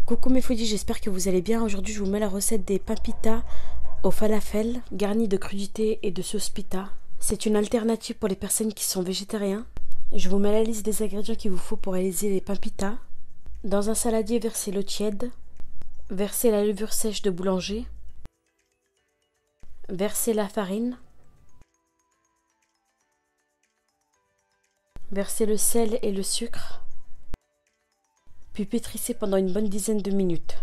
Coucou mes foodies, j'espère que vous allez bien. Aujourd'hui je vous mets la recette des pains pita au falafel garnis de crudités et de sauce pita. C'est une alternative pour les personnes qui sont végétariens. Je vous mets la liste des ingrédients qu'il vous faut pour réaliser les pains pita. Dans un saladier, versez l'eau tiède, versez la levure sèche de boulanger, versez la farine, versez le sel et le sucre, puis pétrissez pendant une bonne dizaine de minutes.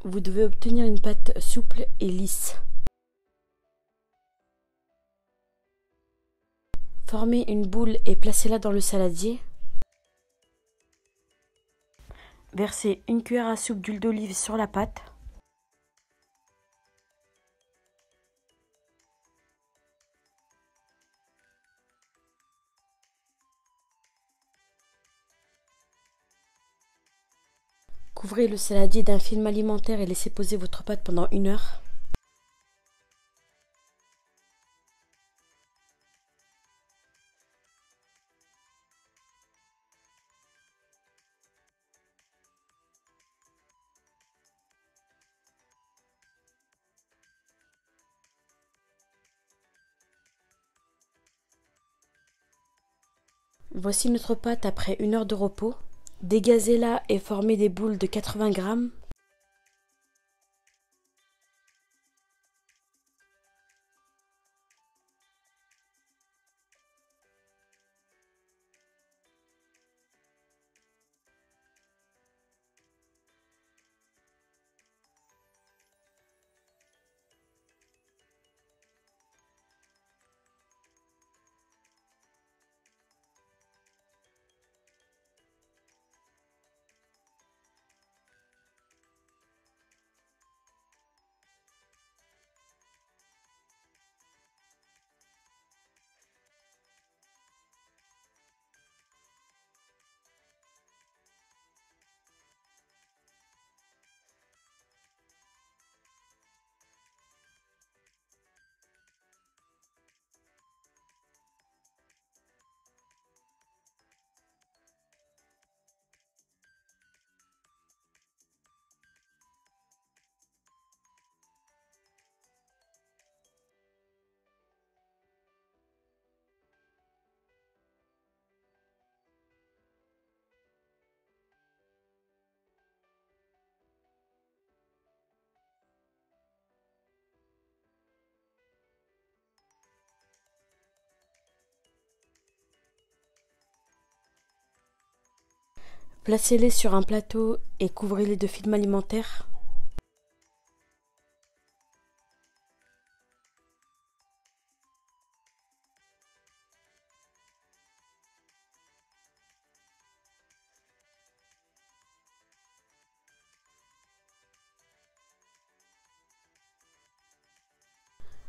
Vous devez obtenir une pâte souple et lisse. Formez une boule et placez-la dans le saladier. Versez une cuillère à soupe d'huile d'olive sur la pâte. Couvrez le saladier d'un film alimentaire et laissez poser votre pâte pendant 1 heure. Voici notre pâte après 1 heure de repos. Dégazez-la et formez des boules de 80 grammes. Placez-les sur un plateau et couvrez-les de film alimentaire.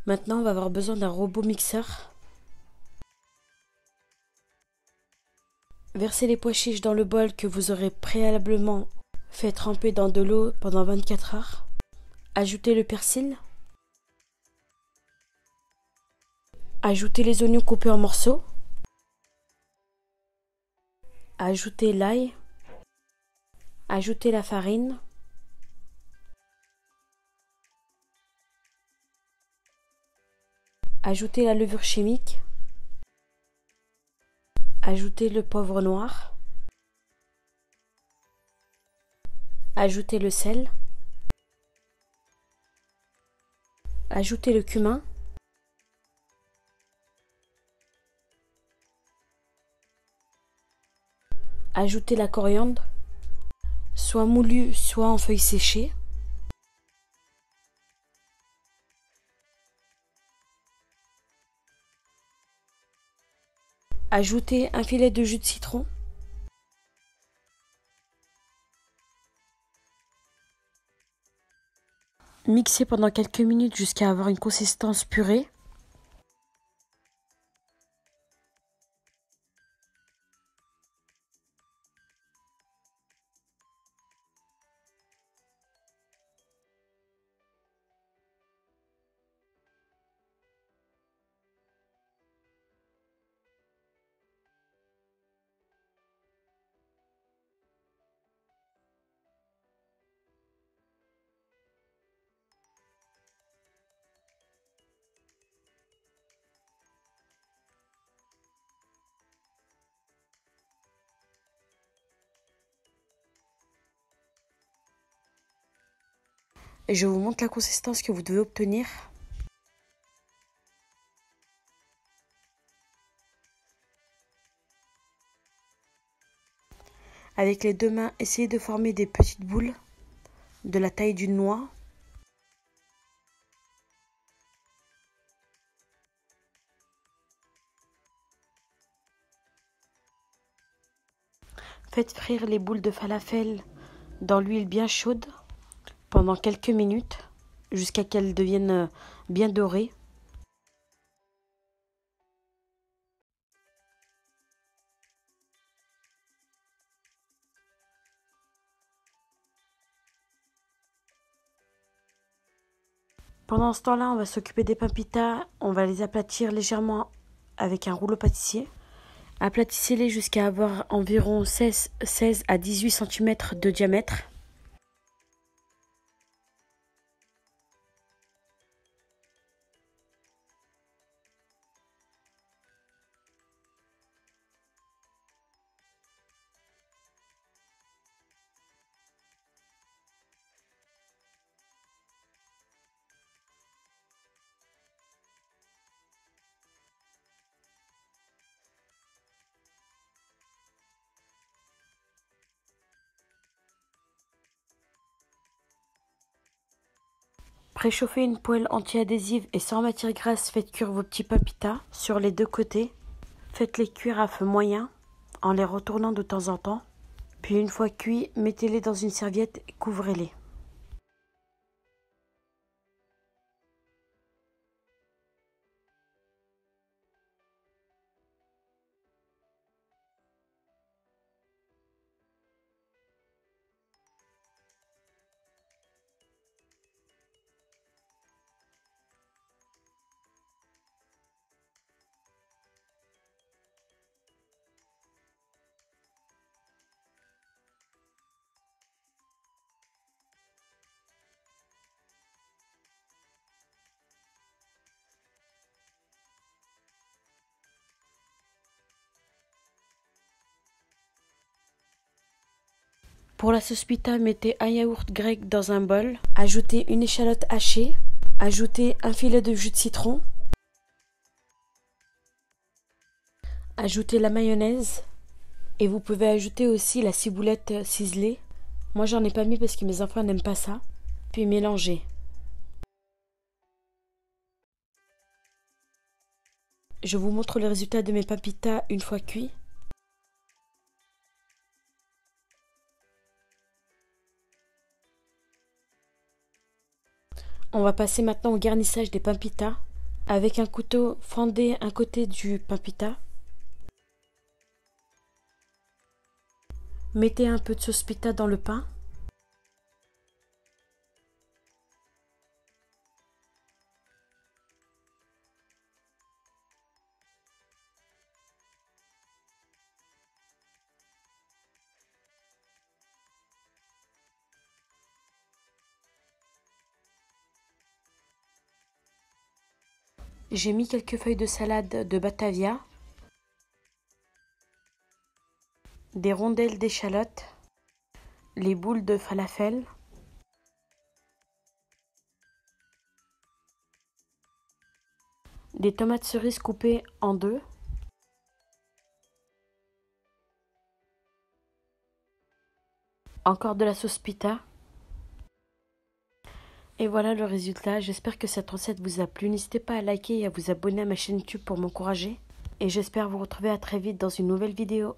Maintenant, on va avoir besoin d'un robot mixeur. Versez les pois chiches dans le bol que vous aurez préalablement fait tremper dans de l'eau pendant 24 heures. Ajoutez le persil. Ajoutez les oignons coupés en morceaux. Ajoutez l'ail. Ajoutez la farine. Ajoutez la levure chimique. Ajoutez le poivre noir. Ajoutez le sel. Ajoutez le cumin. Ajoutez la coriandre, soit moulue, soit en feuilles séchées. Ajoutez un filet de jus de citron. Mixez pendant quelques minutes jusqu'à avoir une consistance purée. Et je vous montre la consistance que vous devez obtenir. Avec les deux mains, essayez de former des petites boules de la taille d'une noix. Faites frire les boules de falafel dans l'huile bien chaude pendant quelques minutes jusqu'à qu'elles deviennent bien dorées. Pendant ce temps-là, on va s'occuper des pains pita. On va les aplatir légèrement avec un rouleau pâtissier. Aplatissez-les jusqu'à avoir environ 16 à 18 cm de diamètre. Préchauffez une poêle anti-adhésive et sans matière grasse, faites cuire vos petits pains pita sur les deux côtés. Faites-les cuire à feu moyen en les retournant de temps en temps. Puis une fois cuits, mettez-les dans une serviette et couvrez-les. Pour la sauce pita, mettez un yaourt grec dans un bol. Ajoutez une échalote hachée. Ajoutez un filet de jus de citron. Ajoutez la mayonnaise. Et vous pouvez ajouter aussi la ciboulette ciselée. Moi, j'en ai pas mis parce que mes enfants n'aiment pas ça. Puis mélangez. Je vous montre le résultat de mes pains pita une fois cuits. On va passer maintenant au garnissage des pains pita. Avec un couteau, fendez un côté du pain pita. Mettez un peu de sauce pita dans le pain. J'ai mis quelques feuilles de salade de batavia, des rondelles d'échalotes, les boules de falafel, des tomates cerises coupées en deux, encore de la sauce pita. Et voilà le résultat. J'espère que cette recette vous a plu. N'hésitez pas à liker et à vous abonner à ma chaîne YouTube pour m'encourager. et j'espère vous retrouver à très vite dans une nouvelle vidéo.